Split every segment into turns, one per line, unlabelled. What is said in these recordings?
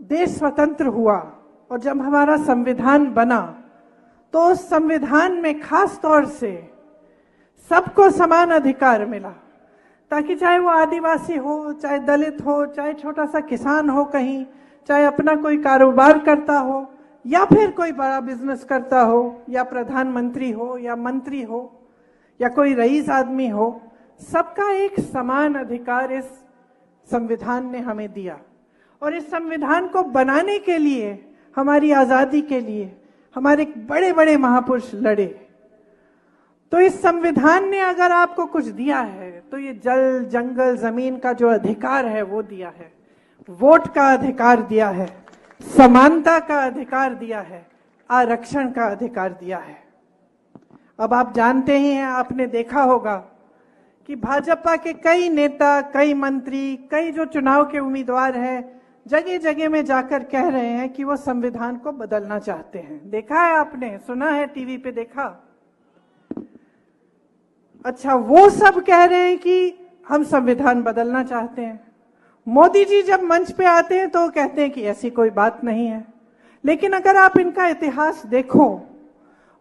देश स्वतंत्र हुआ और जब हमारा संविधान बना तो उस संविधान में खास तौर से सबको समान अधिकार मिला, ताकि चाहे वो आदिवासी हो, चाहे दलित हो, चाहे छोटा सा किसान हो कहीं, चाहे अपना कोई कारोबार करता हो या फिर कोई बड़ा बिजनेस करता हो, या प्रधानमंत्री हो या मंत्री हो या कोई रईस आदमी हो, सबका एक समान अधिकार इस संविधान ने हमें दिया। और इस संविधान को बनाने के लिए, हमारी आजादी के लिए हमारे बड़े बड़े महापुरुष लड़े। तो इस संविधान ने अगर आपको कुछ दिया है तो ये जल, जंगल, जमीन का जो अधिकार है वो दिया है, वोट का अधिकार दिया है, समानता का अधिकार दिया है, आरक्षण का अधिकार दिया है। अब आप जानते ही हैं, आपने देखा होगा कि भाजपा के कई नेता, कई मंत्री, कई जो चुनाव के उम्मीदवार हैं, जगह जगह में जाकर कह रहे हैं कि वो संविधान को बदलना चाहते हैं। देखा है आपने, सुना है, टीवी पे देखा? अच्छा, वो सब कह रहे हैं कि हम संविधान बदलना चाहते हैं। मोदी जी जब मंच पे आते हैं तो कहते हैं कि ऐसी कोई बात नहीं है। लेकिन अगर आप इनका इतिहास देखो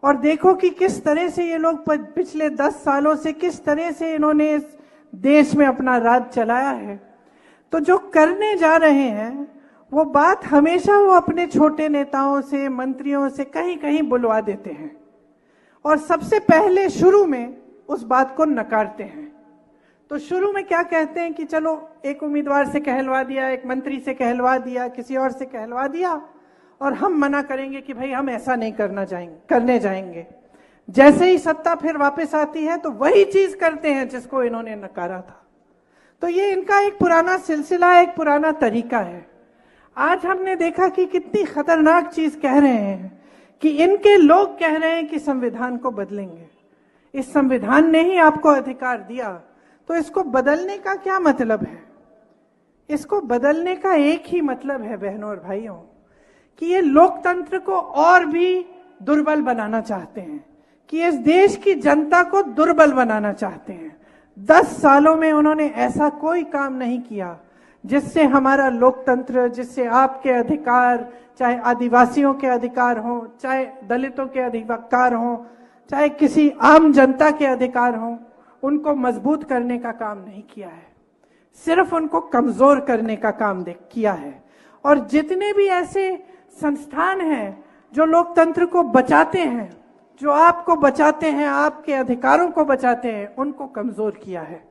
और देखो कि किस तरह से ये लोग पिछले 10 सालों से किस तरह से इन्होंने इस देश में अपना राज चलाया है, तो जो करने जा रहे हैं वो बात हमेशा वो अपने छोटे नेताओं से, मंत्रियों से कहीं कहीं बुलवा देते हैं और सबसे पहले शुरू में उस बात को नकारते हैं। तो शुरू में क्या कहते हैं कि चलो एक उम्मीदवार से कहलवा दिया, एक मंत्री से कहलवा दिया, किसी और से कहलवा दिया, और हम मना करेंगे कि भाई हम ऐसा नहीं करने जाएंगे। जैसे ही सत्ता फिर वापस आती है तो वही चीज करते हैं जिसको इन्होंने नकारा था। तो ये इनका एक पुराना सिलसिला, एक पुराना तरीका है। आज हमने देखा कि कितनी खतरनाक चीज कह रहे हैं कि इनके लोग कह रहे हैं कि संविधान को बदलेंगे। इस संविधान ने ही आपको अधिकार दिया, तो इसको बदलने का क्या मतलब है? इसको बदलने का एक ही मतलब है बहनों और भाइयों, कि ये लोकतंत्र को और भी दुर्बल बनाना चाहते हैं, कि इस देश की जनता को दुर्बल बनाना चाहते हैं। 10 सालों में उन्होंने ऐसा कोई काम नहीं किया जिससे हमारा लोकतंत्र, जिससे आपके अधिकार, चाहे आदिवासियों के अधिकार हो, चाहे दलितों के अधिकार हो, चाहे किसी आम जनता के अधिकार हो, उनको मजबूत करने का काम नहीं किया है, सिर्फ उनको कमजोर करने का काम किया है। और जितने भी ऐसे संस्थान हैं जो लोकतंत्र को बचाते हैं, जो आपको बचाते हैं, आपके अधिकारों को बचाते हैं, उनको कमजोर किया है।